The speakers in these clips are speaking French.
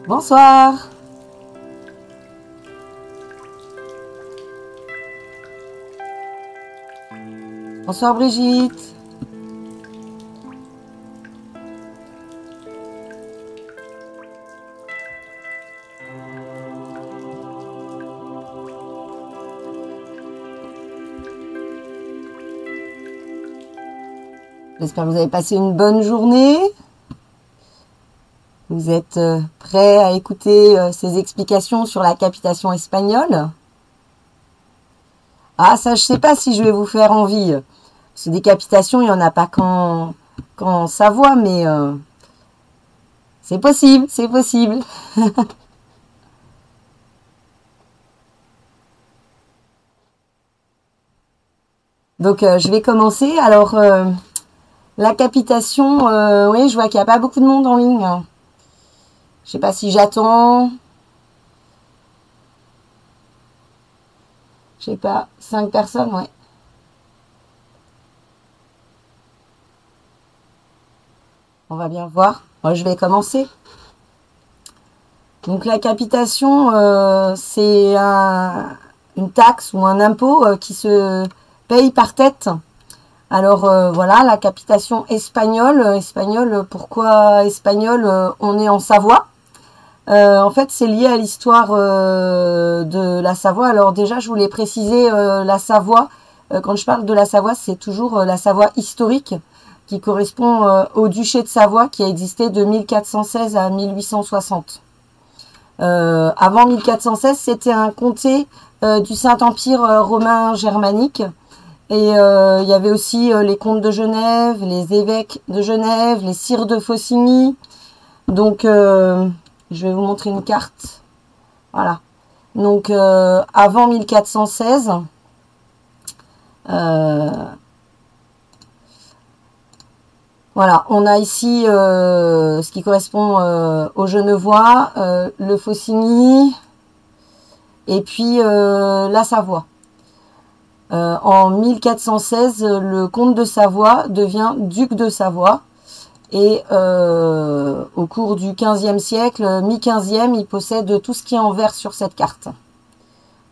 Bonsoir. Bonsoir Brigitte. J'espère que vous avez passé une bonne journée. Vous êtes prêts à écouter ces explications sur la capitation espagnole? Ah, ça, je sais pas si je vais vous faire envie. Parce que des capitations, il n'y en a pas qu'en Savoie, mais c'est possible, c'est possible. Donc, je vais commencer. Alors, la capitation, oui, je vois qu'il n'y a pas beaucoup de monde en ligne. Je sais pas si j'attends. Je sais pas, 5 personnes, ouais. On va bien voir. Moi, je vais commencer. Donc, la capitation, c'est une taxe ou un impôt qui se paye par tête. Alors, voilà, la capitation espagnole. Espagnole, pourquoi espagnole? On est en Savoie. En fait, c'est lié à l'histoire de la Savoie. Alors déjà, je voulais préciser la Savoie. Quand je parle de la Savoie, c'est toujours la Savoie historique qui correspond au duché de Savoie qui a existé de 1416 à 1860. Avant 1416, c'était un comté du Saint-Empire romain germanique. Et il y avait aussi les comtes de Genève, les évêques de Genève, les sires de Faucigny. Donc, je vais vous montrer une carte. Voilà. Donc, avant 1416, voilà, on a ici ce qui correspond aux Genevois, le Faucigny et puis la Savoie. En 1416, le comte de Savoie devient duc de Savoie. Et au cours du XVe siècle, mi-XVe, il possède tout ce qui est en vert sur cette carte.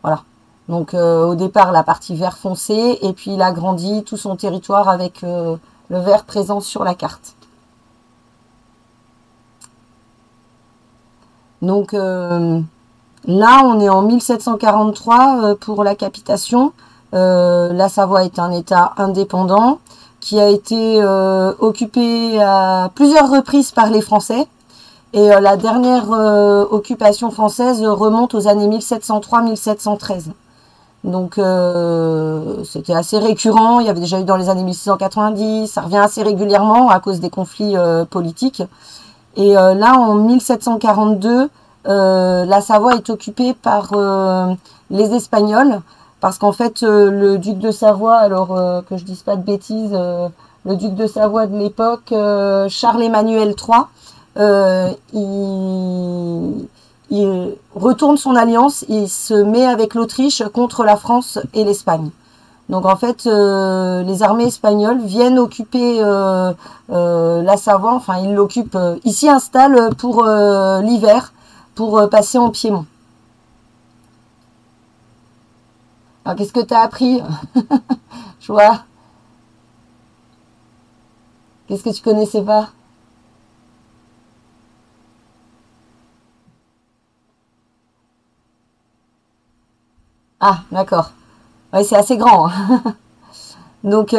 Voilà. Donc au départ, la partie vert foncé, et puis il a grandi tout son territoire avec le vert présent sur la carte. Donc là, on est en 1743 pour la capitation. La Savoie est un État indépendant qui a été occupé à plusieurs reprises par les Français. Et la dernière occupation française remonte aux années 1703-1713. Donc c'était assez récurrent, il y avait déjà eu dans les années 1690, ça revient assez régulièrement à cause des conflits politiques. Et là, en 1742, la Savoie est occupée par les Espagnols, parce qu'en fait, le duc de Savoie, alors que je dise pas de bêtises, le duc de Savoie de l'époque, Charles-Emmanuel III, il retourne son alliance, il se met avec l'Autriche contre la France et l'Espagne. Donc en fait, les armées espagnoles viennent occuper la Savoie, enfin ils l'occupent, ils s'y installent pour l'hiver, pour passer en Piémont. Alors, qu'est-ce que tu as appris? Je vois. Qu'est-ce que tu connaissais pas? Ah, d'accord. Ouais, c'est assez grand. Donc,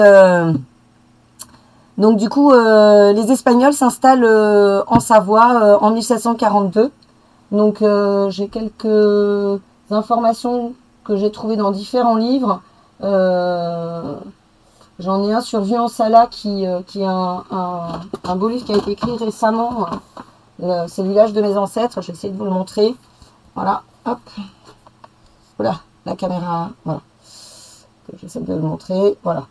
du coup, les Espagnols s'installent en Savoie en 1742. Donc, j'ai quelques informations que j'ai trouvées dans différents livres. J'en ai un sur Vuan-Sala qui est un beau livre qui a été écrit récemment. C'est le village de mes ancêtres. Je vais essayer de vous le montrer. Voilà, hop. Voilà, la caméra. Voilà. J'essaie de le montrer. Voilà.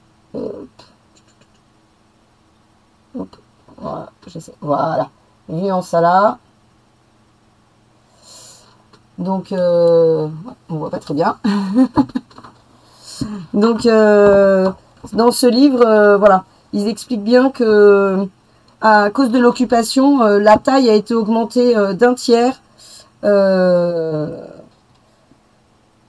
Hop. Voilà. Voilà. Vuan-Sala. Donc, on voit pas très bien. Donc, dans ce livre, voilà, ils expliquent bien que à cause de l'occupation, la taille a été augmentée d'un tiers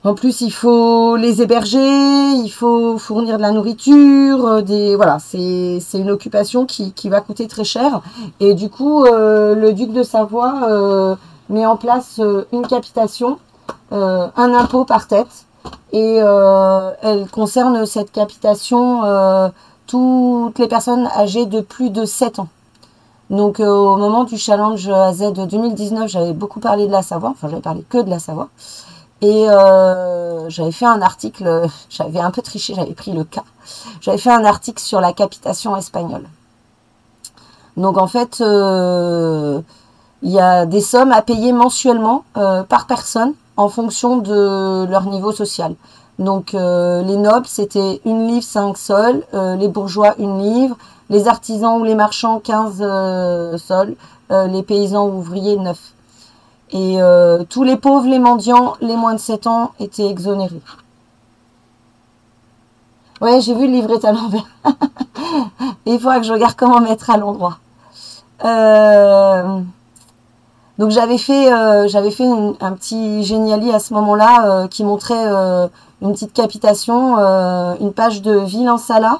En plus, il faut les héberger, il faut fournir de la nourriture, voilà, c'est une occupation qui va coûter très cher. Et du coup, le duc de Savoie met en place une capitation, un impôt par tête. Et elle concerne cette capitation toutes les personnes âgées de plus de 7 ans. Donc au moment du challenge AZ 2019, j'avais beaucoup parlé de la Savoie, enfin j'avais parlé que de la Savoie. Et j'avais fait un article, j'avais un peu triché, j'avais pris le cas. J'avais fait un article sur la capitation espagnole. Donc en fait, il y a des sommes à payer mensuellement par personne en fonction de leur niveau social. Donc les nobles, c'était 1 livre 5 sols, les bourgeois 1 livre, les artisans ou les marchands 15 sols, les paysans ou ouvriers 9. Et tous les pauvres, les mendiants, les moins de 7 ans étaient exonérés. Ouais, j'ai vu le livret à l'envers. Il faudra que je regarde comment mettre à l'endroit. Donc j'avais fait un petit géniali à ce moment-là qui montrait une petite capitation, une page de Ville en Sala.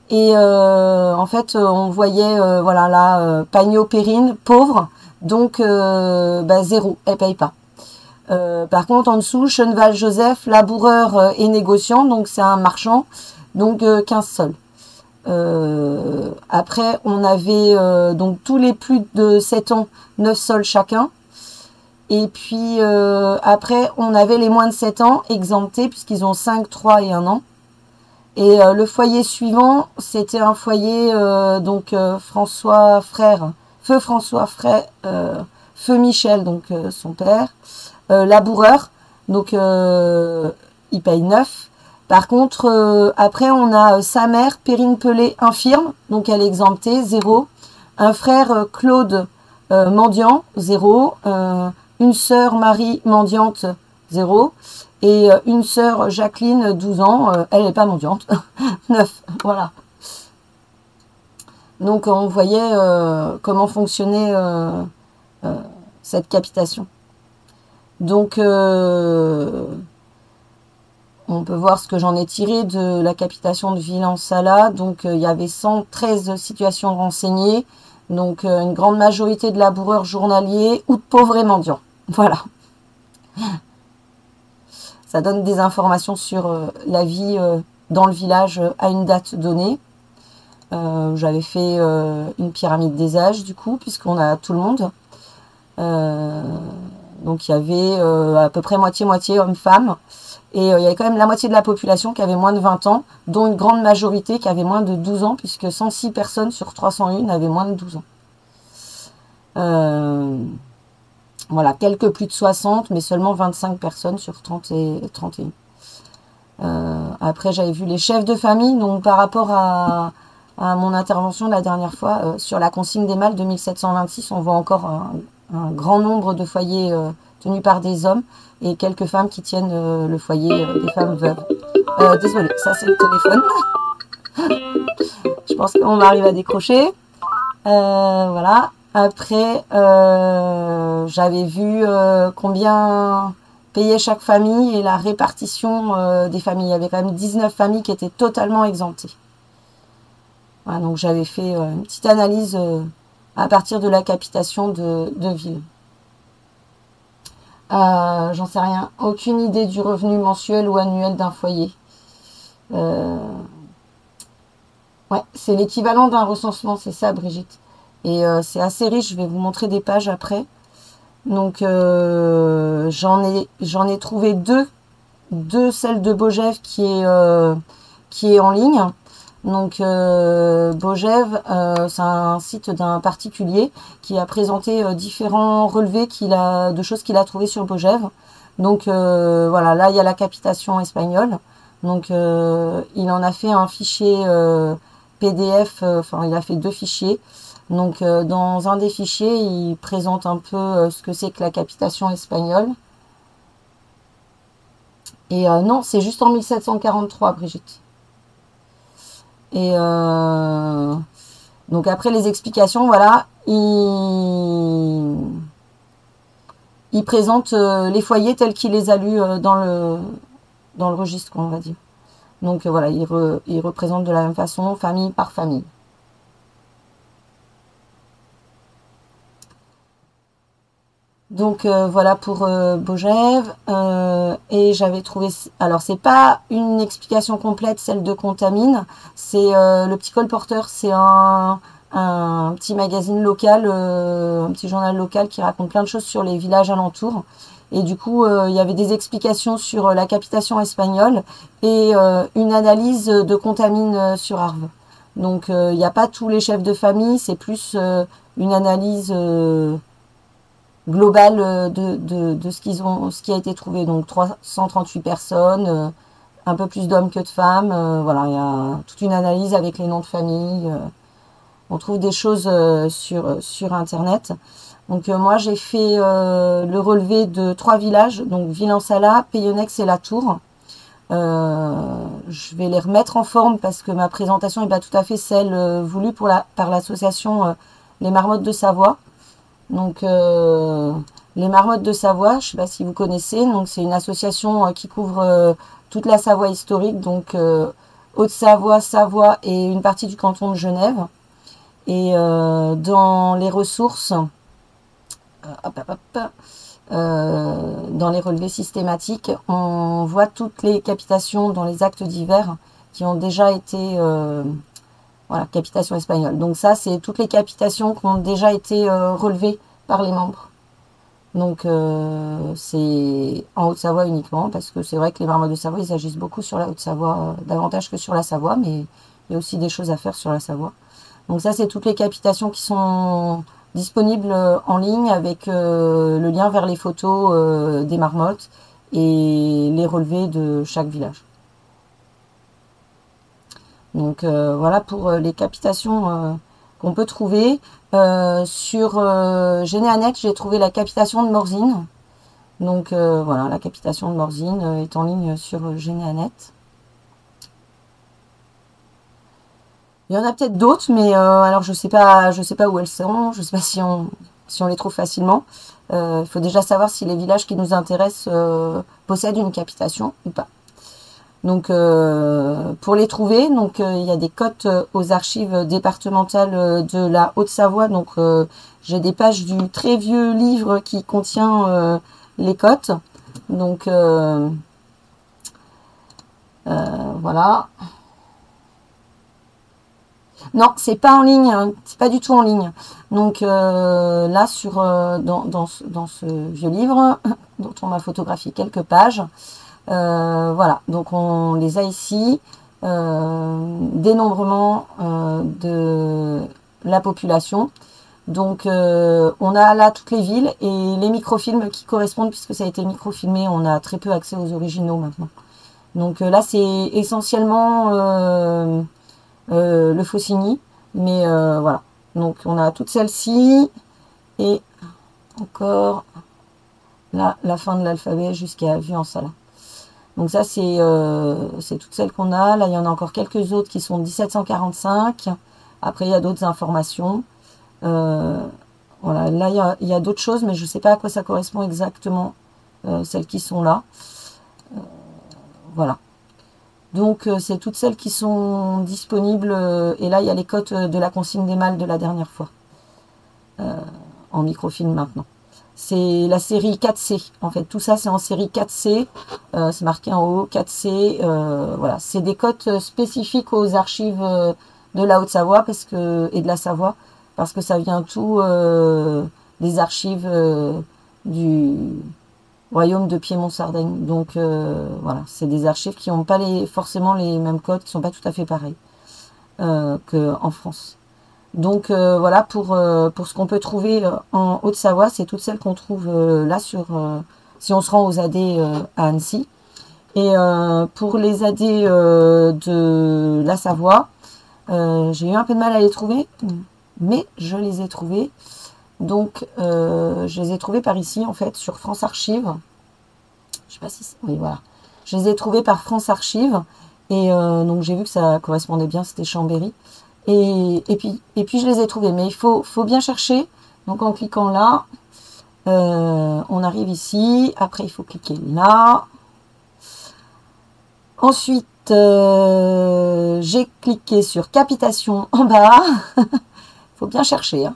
Et en fait, on voyait, voilà, là, Pagnot Périne, pauvre, donc zéro, elle paye pas. Par contre, en dessous, Cheneval Joseph, laboureur et négociant, donc c'est un marchand, donc 15 sols. Après, on avait donc tous les plus de 7 ans, 9 sols chacun. Et puis après, on avait les moins de 7 ans exemptés puisqu'ils ont 5, 3 et 1 an. Et le foyer suivant, c'était un foyer François Frère, Feu François Frère, Feu Michel, donc son père, laboureur, donc il paye 9. Par contre, après, on a sa mère, Perrine Pelé, infirme, donc elle est exemptée, 0. Un frère, Claude, mendiant, 0. Une sœur, Marie, mendiante, 0. Et une sœur, Jacqueline, 12 ans, elle n'est pas mendiante, 9, voilà. Donc on voyait comment fonctionnait cette capitation. Donc on peut voir ce que j'en ai tiré de la capitation de Ville-en-Sala. Donc il y avait 113 situations renseignées, donc une grande majorité de laboureurs journaliers ou de pauvres et mendiants. Voilà. Ça donne des informations sur la vie dans le village à une date donnée. J'avais fait une pyramide des âges, du coup, puisqu'on a tout le monde. Donc il y avait à peu près moitié-moitié hommes-femmes. Et il y avait quand même la moitié de la population qui avait moins de 20 ans, dont une grande majorité qui avait moins de 12 ans, puisque 106 personnes sur 301 avaient moins de 12 ans. Voilà, quelques plus de 60, mais seulement 25 personnes sur 30 et 31. Après, j'avais vu les chefs de famille, donc par rapport à mon intervention la dernière fois, sur la consigne des mâles de 1726, on voit encore un grand nombre de foyers tenus par des hommes et quelques femmes qui tiennent le foyer des femmes veuves. Désolée, ça c'est le téléphone. Je pense qu'on arrive à décrocher. Voilà. Après, j'avais vu combien payait chaque famille et la répartition des familles. Il y avait quand même 19 familles qui étaient totalement exemptées. Voilà, donc j'avais fait une petite analyse à partir de la capitation de ville. J'en sais rien. Aucune idée du revenu mensuel ou annuel d'un foyer. Ouais, c'est l'équivalent d'un recensement, c'est ça, Brigitte. Et c'est assez riche, je vais vous montrer des pages après. Donc j'en ai trouvé deux, celle de Bogève qui est en ligne. Donc Bogève, c'est un site d'un particulier qui a présenté différents relevés de choses qu'il a trouvées sur Bogève. Donc voilà, là il y a la capitation espagnole. Donc il en a fait un fichier PDF, enfin il a fait 2 fichiers. Donc dans un des fichiers, il présente un peu ce que c'est que la capitation espagnole. Et non, c'est juste en 1743, Brigitte. Et donc après les explications, voilà, il il présente les foyers tels qu'il les a lus dans le registre, on va dire. Donc voilà, il représente de la même façon, famille par famille. Donc voilà pour Bogève. Et j'avais trouvé... Alors c'est pas une explication complète, celle de Contamine. C'est le petit colporteur, c'est un petit magazine local, un petit journal local qui raconte plein de choses sur les villages alentours. Et du coup, il y avait des explications sur la capitation espagnole et une analyse de Contamine sur Arves. Donc il n'y a pas tous les chefs de famille, c'est plus une analyse globale de ce qui a été trouvé. Donc 338 personnes, un peu plus d'hommes que de femmes. Voilà, il y a toute une analyse avec les noms de famille. On trouve des choses sur Internet. Donc moi j'ai fait le relevé de 3 villages, donc Villansala, Payonnex et La Tour. Je vais les remettre en forme parce que ma présentation n'est pas tout à fait celle voulue par l'association Les Marmottes de Savoie. Donc les Marmottes de Savoie, je ne sais pas si vous connaissez, donc c'est une association qui couvre toute la Savoie historique, donc Haute-Savoie, Savoie et une partie du canton de Genève. Et dans les ressources, dans les relevés systématiques, on voit toutes les capitations dans les actes divers qui ont déjà été voilà, capitation espagnole. Donc ça, c'est toutes les capitations qui ont déjà été relevées par les membres. Donc c'est en Haute-Savoie uniquement, parce que c'est vrai que les Marmottes de Savoie, ils agissent beaucoup sur la Haute-Savoie, davantage que sur la Savoie, mais il y a aussi des choses à faire sur la Savoie. Donc ça, c'est toutes les capitations qui sont disponibles en ligne avec le lien vers les photos des marmottes et les relevés de chaque village. Donc voilà pour les capitations qu'on peut trouver. Sur Généanet, j'ai trouvé la capitation de Morzine. Donc voilà, la capitation de Morzine est en ligne sur Généanet. Il y en a peut-être d'autres, mais alors je sais pas où elles sont, je sais pas si on les trouve facilement. Il faut déjà savoir si les villages qui nous intéressent possèdent une capitation ou pas. Donc pour les trouver, donc il y a des cotes aux archives départementales de la Haute-Savoie. Donc j'ai des pages du très vieux livre qui contient les cotes. Donc voilà. Non, c'est pas en ligne, hein, c'est pas du tout en ligne. Donc là, dans ce vieux livre, dont on m'a photographié quelques pages, voilà, donc on les a ici, dénombrement de la population. Donc on a là toutes les villes et les microfilms qui correspondent, puisque ça a été microfilmé, on a très peu accès aux originaux maintenant. Donc là, c'est essentiellement le Faucigny, mais voilà. Donc on a toutes celles-ci et encore là la fin de l'alphabet jusqu'à Villansala. Donc ça c'est toutes celles qu'on a. Là il y en a encore quelques autres qui sont 1745. Après il y a d'autres informations. Voilà, là il y a d'autres choses, mais je ne sais pas à quoi ça correspond exactement, celles qui sont là. Voilà. Donc, c'est toutes celles qui sont disponibles. Et là, il y a les cotes de la consigne des mâles de la dernière fois. En microfilm maintenant. C'est la série 4C. En fait, tout ça, c'est en série 4C. C'est marqué en haut, 4C. Voilà. C'est des cotes spécifiques aux archives de la Haute-Savoie et de la Savoie. Parce que ça vient tout des archives du Royaume de Piémont-Sardaigne. Donc voilà, c'est des archives qui n'ont pas forcément les mêmes codes, qui ne sont pas tout à fait pareils qu'en France. Donc voilà pour ce qu'on peut trouver en Haute-Savoie, c'est toutes celles qu'on trouve là si on se rend aux AD à Annecy. Et pour les AD de la Savoie, j'ai eu un peu de mal à les trouver, mais je les ai trouvés. Donc, je les ai trouvés par ici, en fait, sur France Archives. Je sais pas si... Oui, voilà. Je les ai trouvés par France Archives. Et donc, j'ai vu que ça correspondait bien, c'était Chambéry. Et puis, je les ai trouvés. Mais il faut bien chercher. Donc, en cliquant là, On arrive ici. Après, il faut cliquer là. Ensuite, j'ai cliqué sur capitation en bas. Il faut bien chercher. Hein.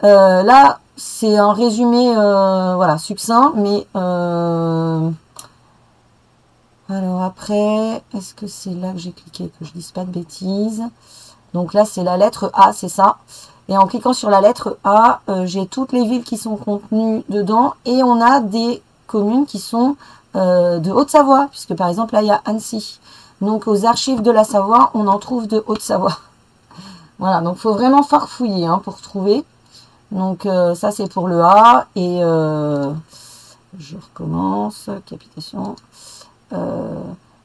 Là, c'est un résumé voilà, succinct, mais alors après, est-ce que c'est là que j'ai cliqué, que je dise pas de bêtises? Donc là, c'est la lettre A, c'est ça. Et en cliquant sur la lettre A, j'ai toutes les villes qui sont contenues dedans. Et on a des communes qui sont de Haute-Savoie, puisque par exemple, là, il y a Annecy. Donc aux archives de la Savoie, on en trouve de Haute-Savoie. Voilà, donc il faut vraiment farfouiller hein, pour trouver. Donc ça, c'est pour le A. Et je recommence, capitation.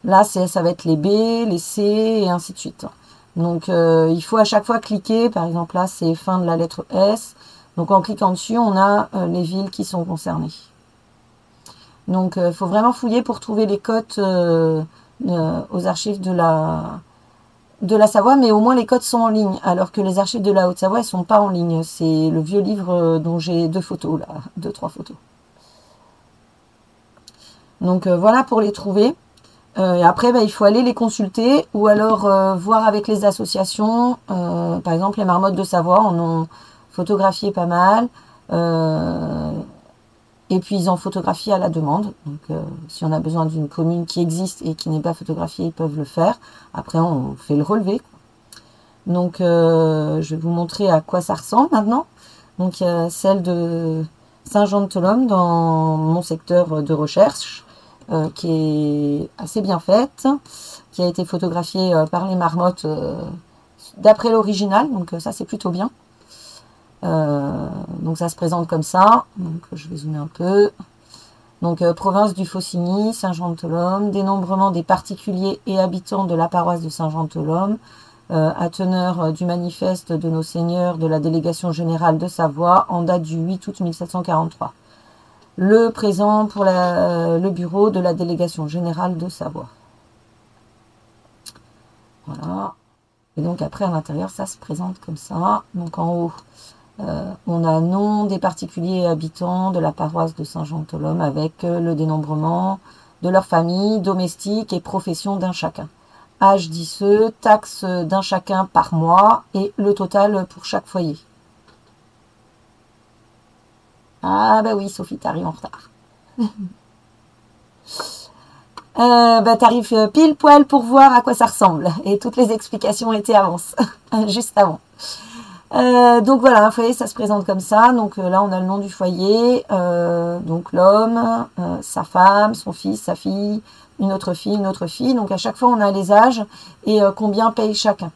Là, ça va être les B, les C, et ainsi de suite. Donc, il faut à chaque fois cliquer. Par exemple, là, c'est fin de la lettre S. Donc, en cliquant dessus, on a les villes qui sont concernées. Donc, il faut vraiment fouiller pour trouver les codes aux archives de la Savoie. Mais au moins, les codes sont en ligne. Alors que les archives de la Haute-Savoie, elles ne sont pas en ligne. C'est le vieux livre dont j'ai 2 photos, là. 2-3 photos. Donc, voilà pour les trouver. Et après, il faut aller les consulter ou alors voir avec les associations. Par exemple, les Marmottes de Savoie en ont photographié pas mal. Et puis, ils en photographient à la demande. Donc, si on a besoin d'une commune qui existe et qui n'est pas photographiée, ils peuvent le faire. Après, on fait le relevé. Donc, je vais vous montrer à quoi ça ressemble maintenant. Donc, il y a celle de Saint-Jean-de-Tholome dans mon secteur de recherche. Qui est assez bien faite, qui a été photographiée par les marmottes d'après l'original, donc ça c'est plutôt bien. Donc ça se présente comme ça, donc je vais zoomer un peu. Donc province du Faucigny, Saint-Jean-de-Tholome, dénombrement des particuliers et habitants de la paroisse de Saint-Jean-de-Tholome, à teneur du manifeste de nos seigneurs de la délégation générale de Savoie en date du 8 août 1743. Le présent pour le bureau de la délégation générale de Savoie. Voilà. Et donc après, à l'intérieur, ça se présente comme ça. Donc en haut, on a nom des particuliers et habitants de la paroisse de Saint-Jean-de-Tholome avec le dénombrement de leur famille, domestique et profession d'un chacun. Âge d'ICE, taxe d'un chacun par mois et le total pour chaque foyer. Ah bah oui, Sophie, t'arrives en retard. T'arrives pile poil pour voir à quoi ça ressemble. Et toutes les explications étaient juste avant. Donc voilà, un foyer, ça se présente comme ça. Donc là, on a le nom du foyer, donc l'homme, sa femme, son fils, sa fille, une autre fille, une autre fille. Donc à chaque fois, on a les âges et combien paye chacun.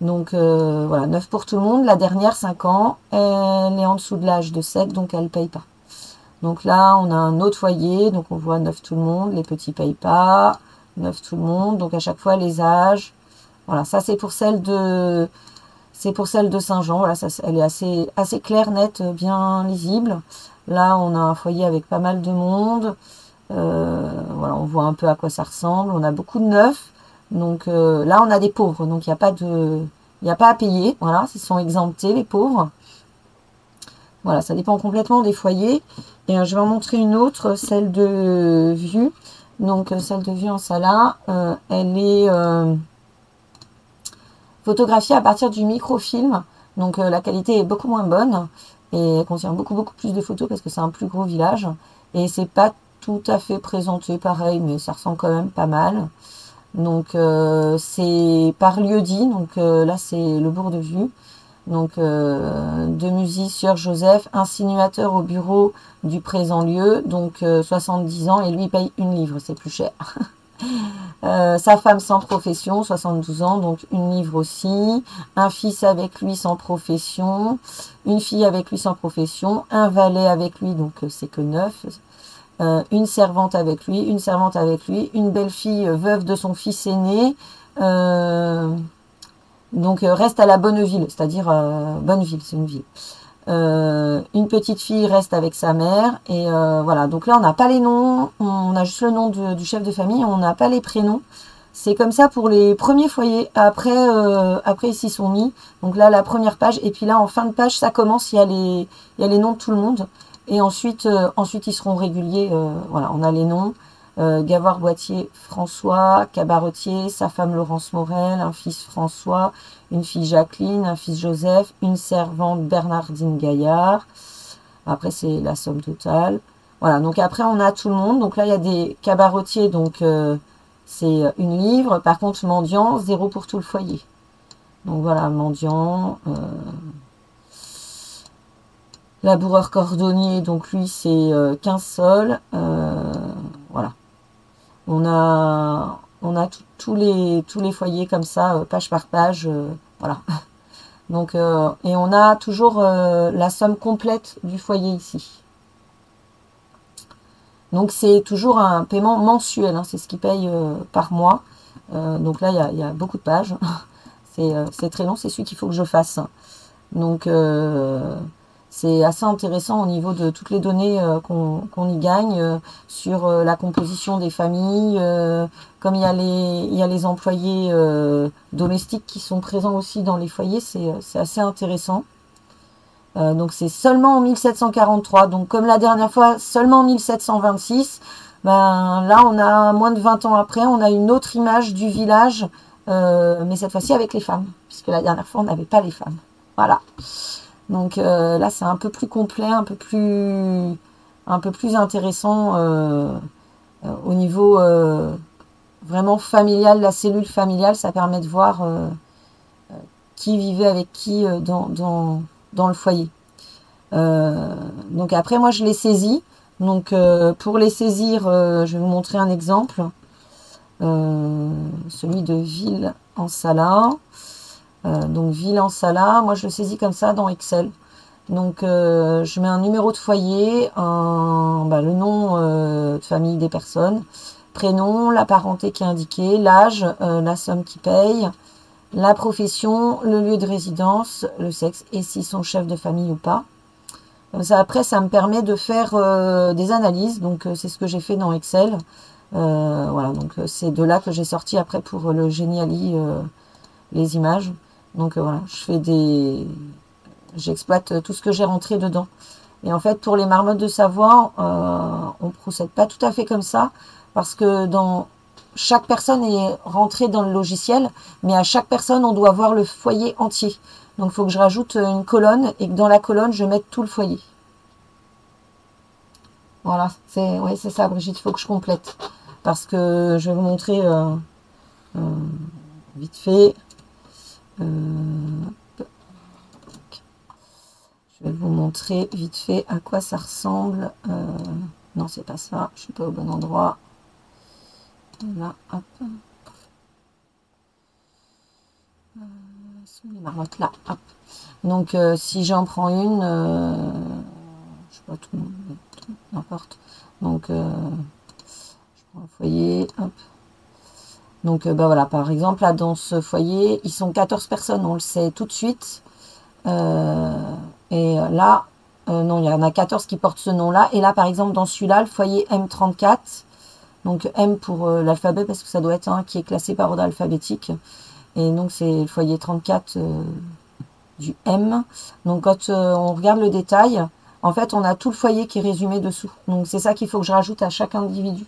Donc voilà, 9 pour tout le monde. La dernière, 5 ans, elle est en dessous de l'âge de 7, donc elle ne paye pas. Donc là, on a un autre foyer, donc on voit 9 tout le monde, les petits ne payent pas, 9 tout le monde, donc à chaque fois les âges. Voilà, ça c'est pour celle de Saint-Jean, voilà, ça, elle est assez claire, nette, bien lisible. Là, on a un foyer avec pas mal de monde. Voilà, on voit un peu à quoi ça ressemble. On a beaucoup de neufs. Donc là, on a des pauvres, donc il n'y a pas à payer. Voilà, ils sont exemptés, les pauvres. Voilà, ça dépend complètement des foyers. Et je vais en montrer une autre, celle de vue. Donc, celle de vue en Sala, elle est photographiée à partir du microfilm. Donc, la qualité est beaucoup moins bonne. Et elle contient beaucoup, beaucoup plus de photos parce que c'est un plus gros village. Et c'est pas tout à fait présenté pareil, mais ça ressemble quand même pas mal. Donc, c'est par lieu dit. Donc, là, c'est le bourg de Vue. Donc, de Musy, Sieur Joseph, insinuateur au bureau du présent lieu, donc 70 ans, et lui paye 1 livre, c'est plus cher. Sa femme sans profession, 72 ans, donc 1 livre aussi. Un fils avec lui sans profession, une fille avec lui sans profession, un valet avec lui, donc c'est que 9. Une servante avec lui, une servante avec lui, une belle-fille veuve de son fils aîné, donc reste à la Bonneville, c'est-à-dire Bonneville, c'est une ville. Une petite fille reste avec sa mère. Et voilà, donc là on n'a pas les noms, on a juste le nom du chef de famille, on n'a pas les prénoms. C'est comme ça pour les premiers foyers. Après, après ils s'y sont mis. Donc là, la première page. Et puis là, en fin de page, ça commence. Il y a les noms de tout le monde. Et ensuite, ensuite ils seront réguliers. Voilà, on a les noms. Gavard Boitier François, cabaretier, sa femme Laurence Morel, un fils François, une fille Jacqueline, un fils Joseph, une servante Bernardine Gaillard. Après, c'est la somme totale. Voilà, donc après, on a tout le monde. Donc là, il y a des cabaretiers, donc c'est une livre. Par contre, mendiant, 0 pour tout le foyer. Donc voilà, mendiant. Laboureur cordonnier, donc lui, c'est 15 sols. Voilà. On a tous les foyers comme ça, page par page. Voilà. Donc, et on a toujours la somme complète du foyer ici. Donc c'est toujours un paiement mensuel, hein, c'est ce qu'ils payent par mois. Donc là, il y a beaucoup de pages. C'est très long, c'est celui qu'il faut que je fasse. Donc c'est assez intéressant au niveau de toutes les données qu'on y gagne sur la composition des familles. Comme il y a les employés domestiques qui sont présents aussi dans les foyers, c'est assez intéressant. Donc c'est seulement en 1743. Donc comme la dernière fois, seulement en 1726. Ben, là, on a moins de 20 ans après, on a une autre image du village, mais cette fois-ci avec les femmes. Puisque la dernière fois, on n'avait pas les femmes. Voilà. Donc là, c'est un peu plus complet, un peu plus intéressant au niveau vraiment familial, la cellule familiale. Ça permet de voir qui vivait avec qui dans le foyer. Donc après, moi, je les saisis. Donc pour les saisir, je vais vous montrer un exemple. Celui de Ville en Sala. Donc Ville en Sala, moi je le saisis comme ça dans Excel. Donc je mets un numéro de foyer, le nom de famille des personnes, prénom, la parenté qui est indiquée, l'âge, la somme qui paye, la profession, le lieu de résidence, le sexe et s'ils sont chefs de famille ou pas. Comme ça, après, ça me permet de faire des analyses. Donc, c'est ce que j'ai fait dans Excel. Voilà, donc c'est de là que j'ai sorti après pour le Geniali les images. Donc, voilà, j'exploite tout ce que j'ai rentré dedans. Et en fait, pour les marmottes de Savoie, on ne procède pas tout à fait comme ça. Parce que chaque personne est rentrée dans le logiciel, mais à chaque personne, on doit voir le foyer entier. Donc, il faut que je rajoute une colonne et que dans la colonne, je mette tout le foyer. Voilà, c'est ça, Brigitte, il faut que je complète. Parce que je vais vous montrer vite fait. Je vais vous montrer vite fait à quoi ça ressemble. Non, c'est pas ça, je suis pas au bon endroit. Là, hop. Sont les marmottes là, hop. Donc si j'en prends une, je sais pas tout, n'importe. Donc je prends un foyer, hop. Donc voilà, par exemple là dans ce foyer, ils sont 14 personnes, on le sait tout de suite. Et là, non, il y en a 14 qui portent ce nom-là. Et là, par exemple, dans celui-là, le foyer M34, donc M pour l'alphabet, parce que ça doit être un qui est classé par ordre alphabétique. Et donc, c'est le foyer 34 du M. Donc, quand on regarde le détail, en fait, on a tout le foyer qui est résumé dessous. Donc, c'est ça qu'il faut que je rajoute à chaque individu.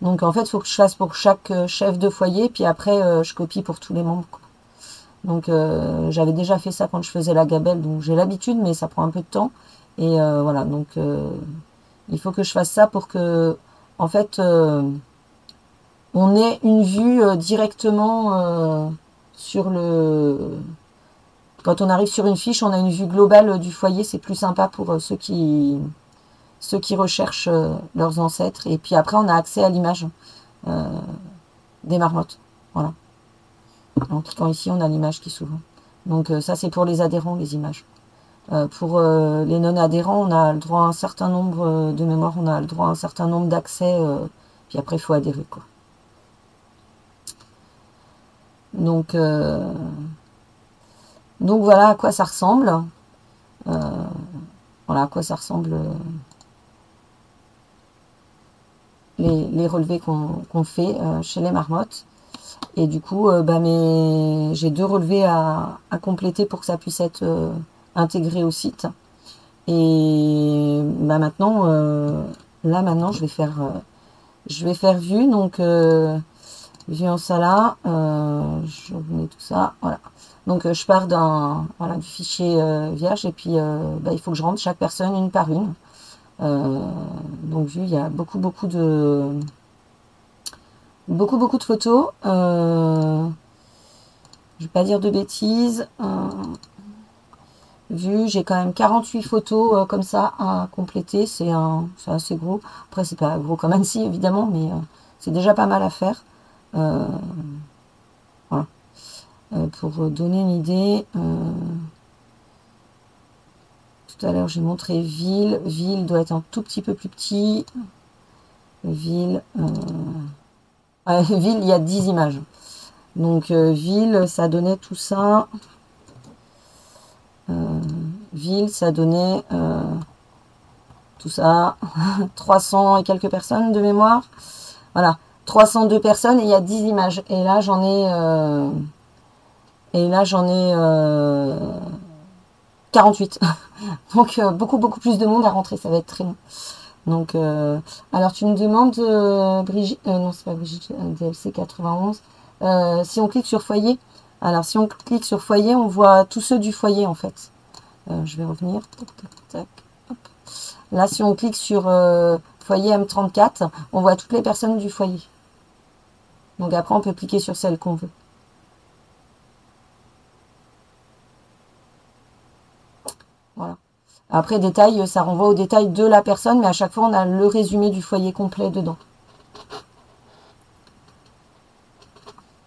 Donc, en fait, il faut que je fasse pour chaque chef de foyer, puis après, je copie pour tous les membres, quoi. Donc, j'avais déjà fait ça quand je faisais la gabelle, donc j'ai l'habitude, mais ça prend un peu de temps. Et voilà, donc, il faut que je fasse ça pour que, en fait, on ait une vue directement sur le... Quand on arrive sur une fiche, on a une vue globale du foyer. C'est plus sympa pour ceux qui recherchent leurs ancêtres. Et puis après, on a accès à l'image des marmottes. Voilà. En cliquant ici, on a l'image qui s'ouvre. Donc ça, c'est pour les adhérents, les images. Pour les non-adhérents, on a le droit à un certain nombre de mémoire, on a le droit à un certain nombre d'accès. Puis après, il faut adhérer, quoi. Donc voilà à quoi ça ressemble. Voilà à quoi ça ressemble les relevés qu'on fait chez les marmottes. Et du coup, bah, j'ai 2 relevés à compléter pour que ça puisse être intégré au site. Et bah, maintenant, là maintenant, je vais faire vue. Donc, vue en Sala, je remets tout ça, voilà. Donc, je pars voilà, du fichier vierge et puis bah, il faut que je rentre chaque personne une par une. Donc, vue, il y a beaucoup de photos. Je vais pas dire de bêtises. Vu, j'ai quand même 48 photos comme ça à compléter. C'est assez gros. Après, c'est pas gros comme Annecy, évidemment, mais c'est déjà pas mal à faire. Voilà. Pour donner une idée, tout à l'heure, j'ai montré ville. Ville doit être un tout petit peu plus petit. Ville, ouais, ville, il y a 10 images. Donc, ville, ça donnait tout ça. Ville, ça donnait tout ça, 300 et quelques personnes de mémoire. Voilà, 302 personnes et il y a 10 images. Et là, j'en ai 48. Donc, beaucoup plus de monde à rentrer. Ça va être très long. Donc, alors, tu me demandes, Brigitte, non, c'est pas Brigitte, DLC 91, si on clique sur foyer. Alors, si on clique sur foyer, on voit tous ceux du foyer, en fait. Je vais revenir. Tac, tac, tac. Hop. Là, si on clique sur foyer M34, on voit toutes les personnes du foyer. Donc après, on peut cliquer sur celle qu'on veut. Voilà. Après, détail, ça renvoie au détail de la personne, mais à chaque fois, on a le résumé du foyer complet dedans.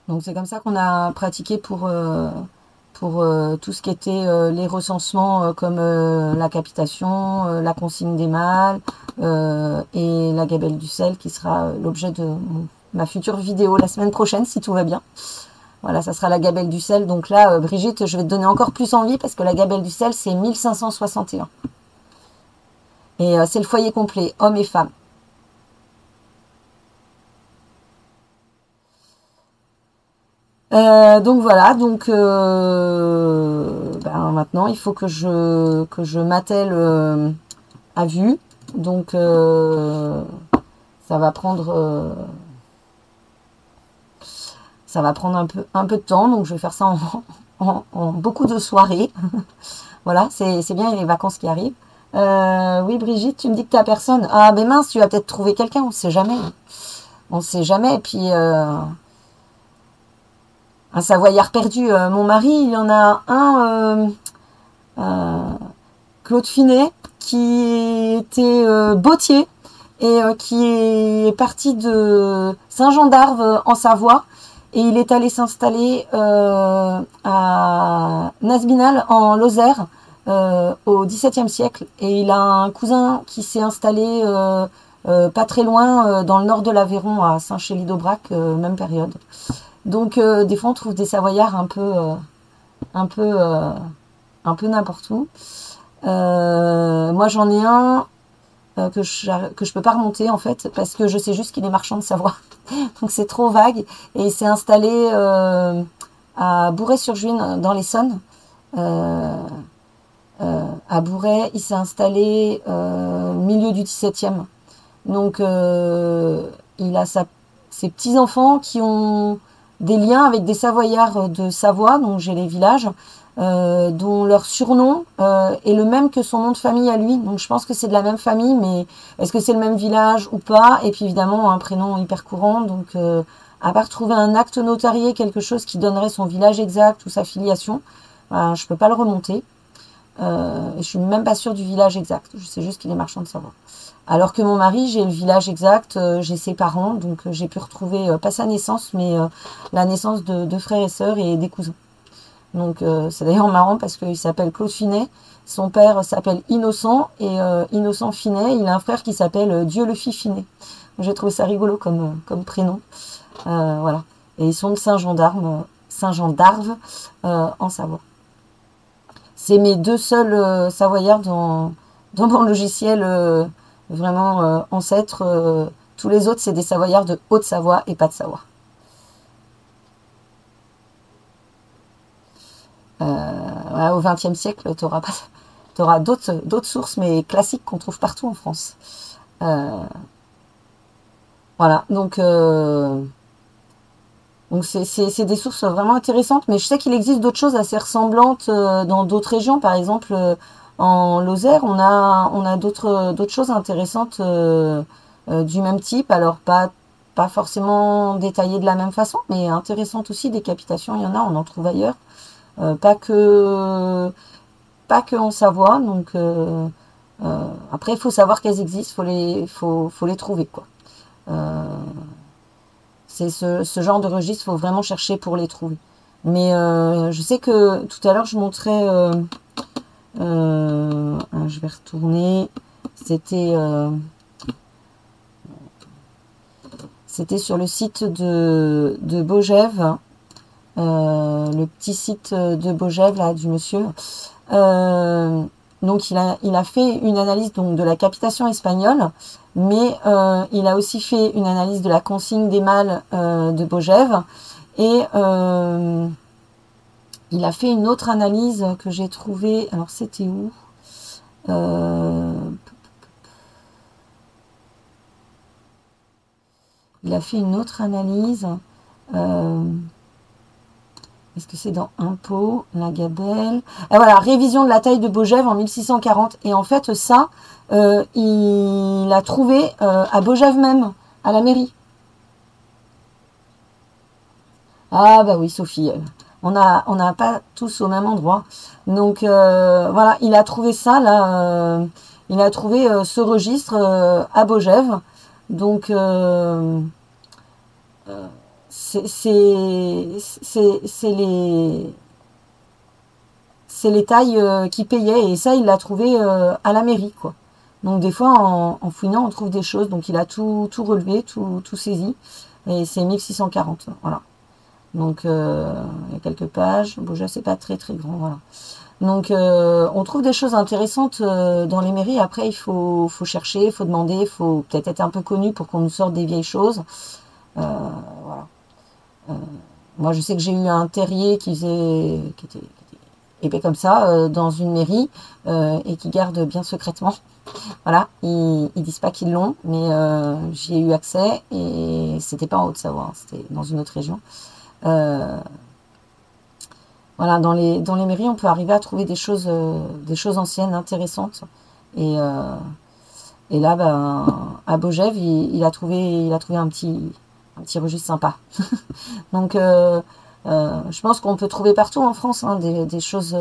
Donc c'est comme ça qu'on a pratiqué pour tout ce qui était les recensements comme la capitation, la consigne des mâles et la gabelle du sel qui sera l'objet de ma future vidéo la semaine prochaine si tout va bien. Voilà, ça sera la gabelle du sel. Donc là, Brigitte, je vais te donner encore plus envie parce que la gabelle du sel, c'est 1561. Et c'est le foyer complet, hommes et femmes. Donc voilà, donc ben maintenant il faut que je m'attelle à vue. Donc ça va prendre un peu de temps, donc je vais faire ça en beaucoup de soirées. Voilà, c'est bien, il y a les vacances qui arrivent. Oui, Brigitte, tu me dis que t'as personne. Ah ben mince, tu vas peut-être trouver quelqu'un, on sait jamais. On sait jamais, et puis un Savoyard perdu. Mon mari, il y en a un, Claude Finet, qui était bottier et qui est parti de Saint-Jean-d'Arve en Savoie et il est allé s'installer à Nasbinal en Lozère au XVIIe siècle et il a un cousin qui s'est installé pas très loin dans le nord de l'Aveyron à Saint-Chély-d'Aubrac, même période. Donc des fois on trouve des Savoyards un peu, un peu n'importe où. Moi j'en ai un que je peux pas remonter en fait parce que je sais juste qu'il est marchand de Savoie. Donc c'est trop vague et il s'est installé à Bourret-sur-Juine dans l'Essonne. À Bourret, il s'est installé milieu du XVIIe. Donc il a ses petits-enfants qui ont des liens avec des Savoyards de Savoie, donc j'ai les villages, dont leur surnom est le même que son nom de famille à lui. Donc je pense que c'est de la même famille, mais est-ce que c'est le même village ou pas? Et puis évidemment, un prénom hyper courant. Donc à part trouver un acte notarié, quelque chose qui donnerait son village exact ou sa filiation, je ne peux pas le remonter. Je suis même pas sûre du village exact. Je sais juste qu'il est marchand de Savoie. Alors que mon mari, j'ai le village exact, j'ai ses parents, donc j'ai pu retrouver, pas sa naissance, mais la naissance de frères et sœurs et des cousins. Donc c'est d'ailleurs marrant parce qu'il s'appelle Claude Finet, son père s'appelle Innocent, et Innocent Finet, il a un frère qui s'appelle Dieu le fit Finet. J'ai trouvé ça rigolo comme prénom. Voilà. Et ils sont de Saint-Jean-d'Arve en Savoie. C'est mes deux seuls Savoyards dans mon logiciel vraiment ancêtre. Tous les autres, c'est des Savoyards de Haute-Savoie et pas de Savoie. Ouais, au XXe siècle, tu auras d'autres sources, mais classiques qu'on trouve partout en France. Voilà, donc c'est des sources vraiment intéressantes, mais je sais qu'il existe d'autres choses assez ressemblantes dans d'autres régions. Par exemple, en Lozère, on a d'autres choses intéressantes du même type. Alors pas forcément détaillées de la même façon, mais intéressantes aussi. Des capitations, il y en a, on en trouve ailleurs. Pas que en Savoie. Donc après, il faut savoir qu'elles existent, faut les trouver, quoi. C'est ce genre de registre, il faut vraiment chercher pour les trouver. Mais je sais que tout à l'heure, je montrais... je vais retourner. C'était sur le site de Bogève. Le petit site de Bogève, là, du monsieur. Donc, il a fait une analyse donc, de la capitation espagnole, mais il a aussi fait une analyse de la consigne des mâles de Bogève. Et il a fait une autre analyse que j'ai trouvée. Alors, c'était où Il a fait une autre analyse. Est-ce que c'est dans Impôts, la Gabelle? Ah, voilà, révision de la taille de Bogève en 1640. Et en fait, ça, il a trouvé à Bogève même, à la mairie. Ah bah oui, Sophie, on n'a pas tous au même endroit. Donc voilà, il a trouvé ça, là, il a trouvé ce registre à Bogève. Donc c'est les tailles qui payaient, et ça il l'a trouvé à la mairie, quoi. Donc des fois en fouinant on trouve des choses, donc il a tout relevé, tout saisi, et c'est 1640, voilà. Donc il y a quelques pages, bon c'est pas très très grand, voilà. Donc on trouve des choses intéressantes dans les mairies. Après il faut chercher, il faut demander, il faut peut-être être un peu connu pour qu'on nous sorte des vieilles choses. Voilà. Moi, je sais que j'ai eu un terrier qui était épais comme ça dans une mairie et qui garde bien secrètement. Voilà, ils disent pas qu'ils l'ont, mais j'y ai eu accès et c'était pas en Haute-Savoie, hein, c'était dans une autre région. Voilà, dans les mairies, on peut arriver à trouver des choses anciennes, intéressantes. Et là, ben, à Bogève, il a trouvé un petit registre sympa. Donc, je pense qu'on peut trouver partout en France hein, des choses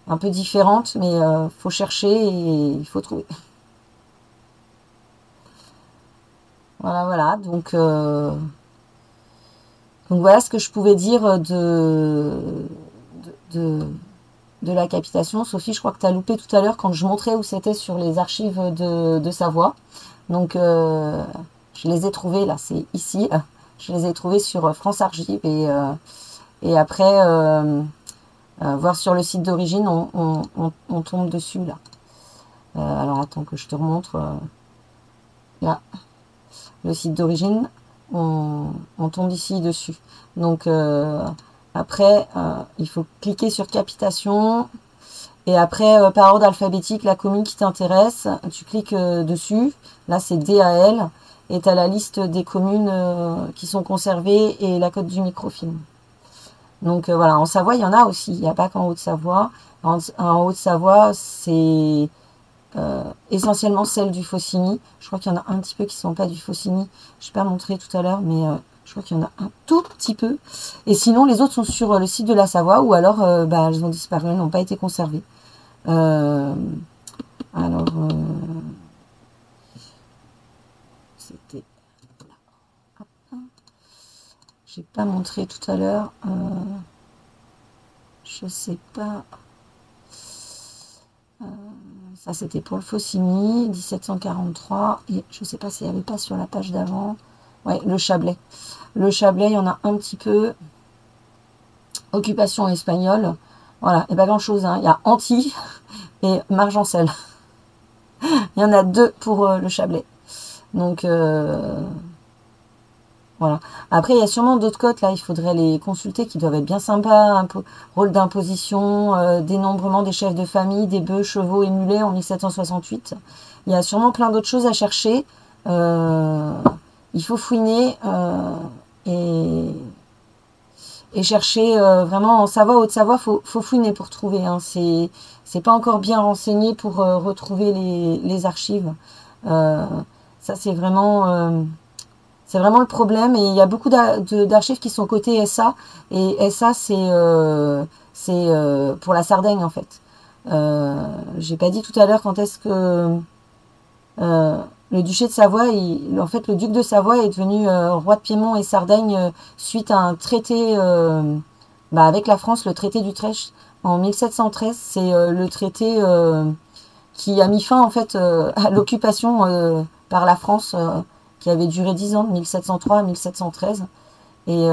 un peu différentes, mais faut chercher et il faut trouver. Voilà, voilà. Donc voilà ce que je pouvais dire de, de la capitation. Sophie, je crois que tu as loupé tout à l'heure quand je montrais où c'était sur les archives de Savoie. Donc, je les ai trouvées, là, c'est ici. Je les ai trouvées sur France Archives et après, voir sur le site d'origine, on tombe dessus, là. Alors, attends que je te remontre. Là, le site d'origine, on tombe ici dessus. Donc, après, il faut cliquer sur capitation. Et après, par ordre alphabétique, la commune qui t'intéresse, tu cliques dessus. Là, c'est DAL. Et tu as la liste des communes qui sont conservées et la cote du microfilm. Donc voilà, en Savoie, il y en a aussi. Il n'y a pas qu'en Haute-Savoie. En Haute-Savoie, c'est essentiellement celle du Faucigny. Je crois qu'il y en a un petit peu qui ne sont pas du Faucigny. Je n'ai pas montré tout à l'heure, mais je crois qu'il y en a un tout petit peu. Et sinon, les autres sont sur le site de la Savoie ou alors elles ont disparu, elles n'ont pas été conservées. Alors, c'était... J'ai pas montré tout à l'heure. Je sais pas. Ça, c'était pour le Faucigny, 1743. Et je sais pas s'il n'y avait pas sur la page d'avant. Ouais, le Chablais. Le Chablais, il y en a un petit peu. Occupation espagnole. Voilà, et pas grand-chose. Hein. Il y a Antilles et Margencel. Il y en a deux pour le Chablais. Donc, Voilà. Après, il y a sûrement d'autres cotes, là, il faudrait les consulter, qui doivent être bien sympas. Rôle d'imposition, dénombrement des chefs de famille, des bœufs, chevaux et mulets en 1768. Il y a sûrement plein d'autres choses à chercher. Il faut fouiner et, et chercher vraiment en Savoie, Haute-Savoie, faut fouiner pour trouver. Hein. C'est pas encore bien renseigné pour retrouver les archives. Ça, c'est vraiment le problème. Et il y a beaucoup d'archives qui sont côté SA. Et SA, c'est pour la Sardaigne, en fait. J'ai pas dit tout à l'heure quand est-ce que le duché de Savoie, en fait, le duc de Savoie est devenu roi de Piémont et Sardaigne suite à un traité avec la France, le traité d'Utrecht en 1713. C'est le traité qui a mis fin en fait à l'occupation par la France qui avait duré 10 ans, de 1703 à 1713. Et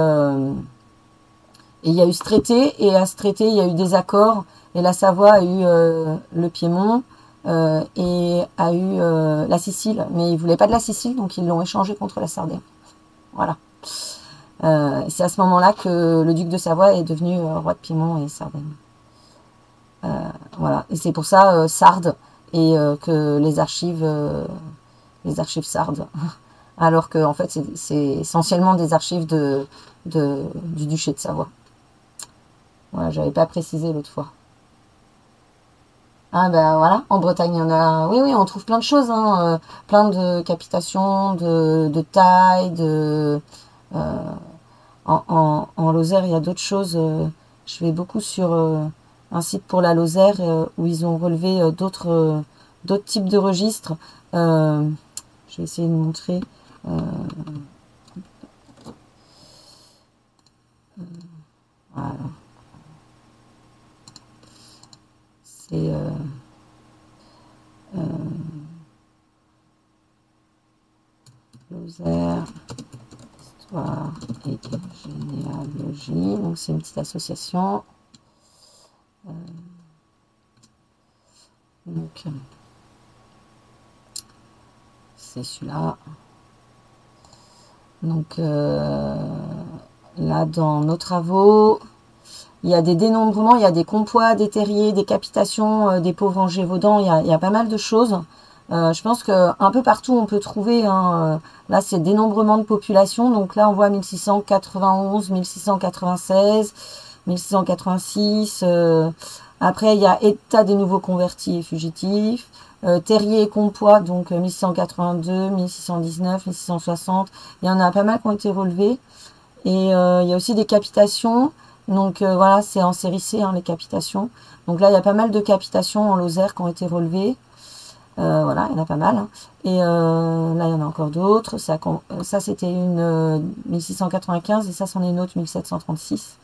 il y a eu ce traité, et à ce traité, il y a eu des accords, et la Savoie a eu le Piémont, et a eu la Sicile, mais ils ne voulaient pas de la Sicile, donc ils l'ont échangé contre la Sardaigne. Voilà. C'est à ce moment-là que le duc de Savoie est devenu roi de Piémont et Sardaigne. Voilà. Et c'est pour ça sarde, et que les archives sardes, alors que en fait c'est essentiellement des archives du duché de Savoie. Voilà, j'avais pas précisé l'autre fois. Ah ben voilà, en Bretagne, il y en a. Oui, oui, on trouve plein de choses, hein, plein de capitations, de tailles, en Lozère, il y a d'autres choses. Je vais beaucoup sur un site pour la Lozère où ils ont relevé d'autres types de registres. Je vais essayer de montrer. Voilà. C'est Lozère, histoire et généalogie. Donc c'est une petite association. Donc c'est celui-là. Donc là dans nos travaux, il y a des dénombrements, il y a des compois, des terriers, des capitations, des pauvres en Gévaudan, il y a pas mal de choses. Je pense qu'un peu partout on peut trouver, hein, là c'est dénombrement de population, donc là on voit 1691, 1696, 1686, après il y a état des nouveaux convertis et fugitifs, terriers et compois, donc 1682, 1619, 1660, il y en a pas mal qui ont été relevés, et il y a aussi des capitations. Donc voilà, c'est en série C, hein, les capitations. Donc là, il y a pas mal de capitations en Lozère qui ont été relevées. Voilà, il y en a pas mal. Hein. Et là, il y en a encore d'autres. Ça c'était une 1695 et ça, c'en est une autre 1736.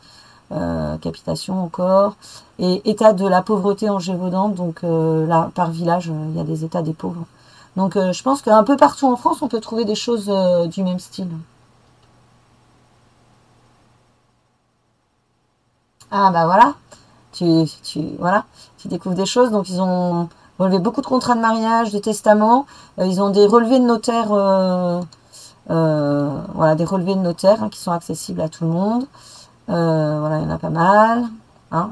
Capitation encore. Et état de la pauvreté en Gévaudan. Donc là, par village, il y a des états des pauvres. Donc je pense qu'un peu partout en France, on peut trouver des choses du même style. Ah bah voilà, voilà, tu découvres des choses. Donc ils ont relevé beaucoup de contrats de mariage, de testaments. Ils ont des relevés de notaires, voilà, des relevés de notaires hein, qui sont accessibles à tout le monde. Voilà, il y en a pas mal. Hein.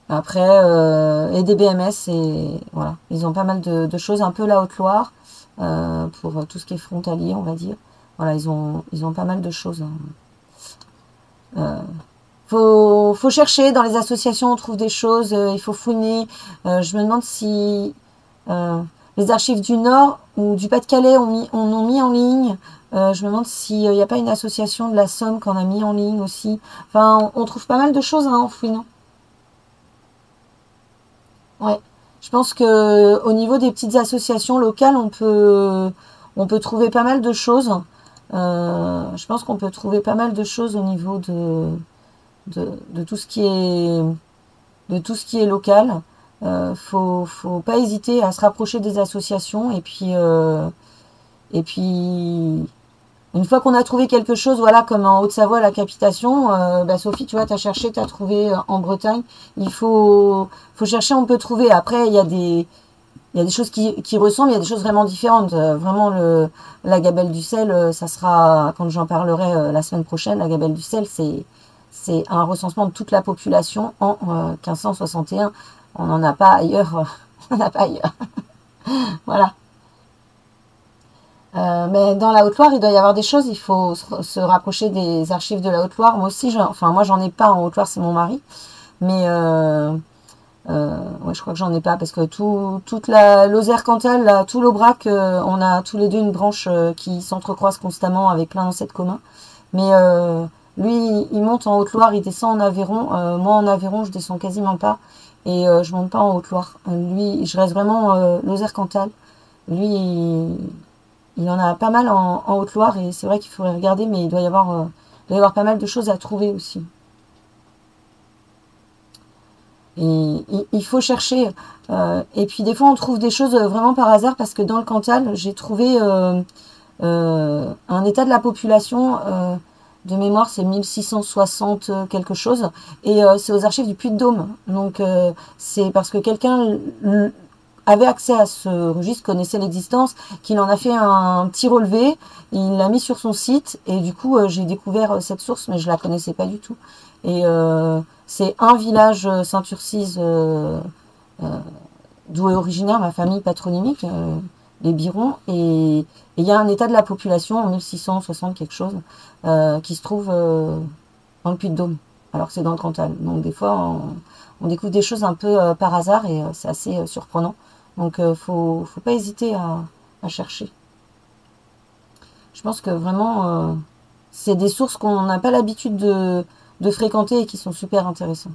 Après, et des BMS, et voilà, ils ont pas mal de choses, un peu la Haute-Loire, pour tout ce qui est frontalier, on va dire. Voilà, ils ont pas mal de choses. Hein. Faut chercher dans les associations, on trouve des choses, il faut fouiner. Je me demande si les archives du Nord ou du Pas-de-Calais ont mis en ligne. Je me demande s'il n'y a pas une association de la Somme qu'on a mis en ligne aussi. Enfin, on trouve pas mal de choses hein, en fouinant. Ouais. Je pense que au niveau des petites associations locales, on peut trouver pas mal de choses. Je pense qu'on peut trouver pas mal de choses au niveau de tout ce qui est local. Faut pas hésiter à se rapprocher des associations et puis une fois qu'on a trouvé quelque chose, voilà, comme en Haute-Savoie, la capitation, Sophie, tu vois, tu as cherché, tu as trouvé en Bretagne. Faut chercher, on peut trouver. Après, il y a il y a des choses qui ressemblent, il y a des choses vraiment différentes. Vraiment, la gabelle du sel, ça sera, quand j'en parlerai la semaine prochaine, la gabelle du sel, c'est un recensement de toute la population en 1561. On n'en a pas ailleurs. On n'en a pas ailleurs. Voilà. Mais dans la Haute-Loire, il doit y avoir des choses. Il faut se rapprocher des archives de la Haute-Loire. Moi aussi, enfin, moi, j'en ai pas en Haute-Loire, c'est mon mari. Mais ouais, je crois que j'en ai pas parce que toute la Lozère-Cantal, tout l'Aubrac, on a tous les deux une branche qui s'entrecroise constamment avec plein d'ancêtres communs. Mais lui, il monte en Haute-Loire, il descend en Aveyron. Moi, en Aveyron, je descends quasiment pas et je monte pas en Haute-Loire. Lui, je reste vraiment Lozère-Cantal. Lui, il en a pas mal en Haute-Loire et c'est vrai qu'il faudrait regarder, mais il doit y avoir pas mal de choses à trouver aussi. Et il faut chercher. Et puis des fois, on trouve des choses vraiment par hasard parce que dans le Cantal, j'ai trouvé un état de la population. De mémoire, c'est 1660 quelque chose. Et c'est aux archives du Puy-de-Dôme. Donc, c'est parce que quelqu'un avait accès à ce registre, connaissait l'existence, qu'il en a fait un petit relevé, il l'a mis sur son site, et du coup, j'ai découvert cette source, mais je la connaissais pas du tout. Et c'est un village Saint-Urcise d'où est originaire ma famille patronymique, les Birons, et il y a un état de la population en 1660 quelque chose qui se trouve dans le Puy-de-Dôme, alors que c'est dans le Cantal. Donc des fois, on découvre des choses un peu par hasard et c'est assez surprenant. Donc faut pas hésiter à chercher. Je pense que vraiment, c'est des sources qu'on n'a pas l'habitude de fréquenter et qui sont super intéressantes.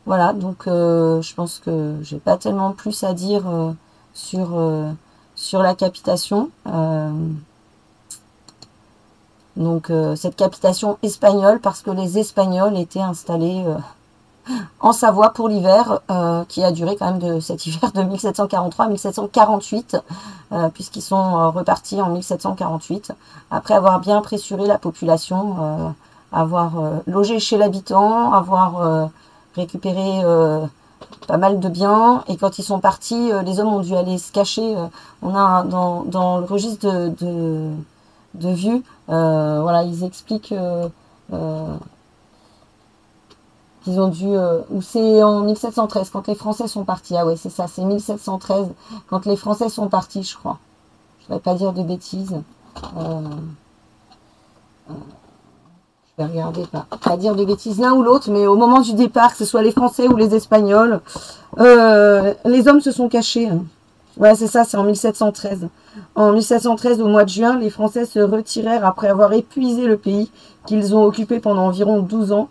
Voilà, donc je pense que j'ai pas tellement plus à dire sur la capitation. Donc cette capitation espagnole, parce que les Espagnols étaient installés en Savoie pour l'hiver, qui a duré quand même de cet hiver de 1743 à 1748, puisqu'ils sont repartis en 1748, après avoir bien pressuré la population, avoir logé chez l'habitant, avoir récupéré pas mal de biens, et quand ils sont partis, les hommes ont dû aller se cacher. On a dans le registre de Vieux, voilà, ils expliquent qu'ils ont dû, ou c'est en 1713 quand les Français sont partis. Ah ouais, c'est ça, c'est 1713 quand les Français sont partis, je crois. Je ne vais pas dire de bêtises. Je vais regarder, pas dire de bêtises l'un ou l'autre, mais au moment du départ, que ce soit les Français ou les Espagnols, les hommes se sont cachés. Ouais, c'est ça, c'est en 1713. En 1713, au mois de juin, les Français se retirèrent après avoir épuisé le pays qu'ils ont occupé pendant environ 12 ans.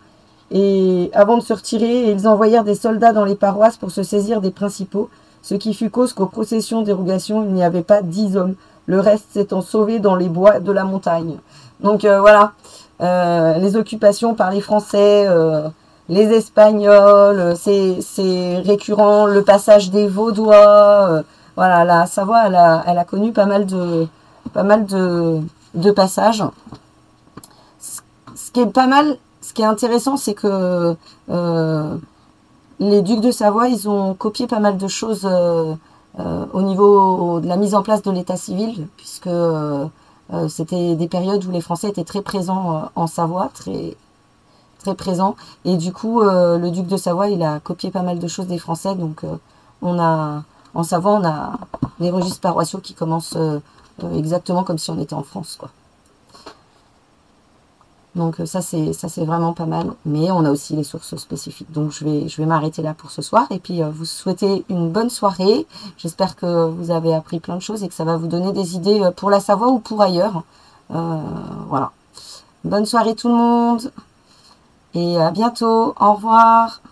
Et avant de se retirer, ils envoyèrent des soldats dans les paroisses pour se saisir des principaux, ce qui fut cause qu'aux processions d'érogation, il n'y avait pas 10 hommes, le reste s'étant sauvé dans les bois de la montagne. Donc voilà, les occupations par les Français, les Espagnols, c'est récurrent, le passage des Vaudois, voilà, la Savoie, elle a connu pas mal de passages. Ce qui est pas mal, ce qui est intéressant, c'est que les ducs de Savoie, ils ont copié pas mal de choses au niveau de la mise en place de l'état civil, puisque c'était des périodes où les Français étaient très présents en Savoie, très, très présents. Et du coup, le duc de Savoie, il a copié pas mal de choses des Français. Donc, en Savoie, on a les registres paroissiaux qui commencent exactement comme si on était en France, quoi. Donc ça c'est vraiment pas mal, mais on a aussi les sources spécifiques. Donc je vais m'arrêter là pour ce soir et puis vous souhaiter une bonne soirée. J'espère que vous avez appris plein de choses et que ça va vous donner des idées pour la Savoie ou pour ailleurs. Voilà. Bonne soirée tout le monde et à bientôt. Au revoir.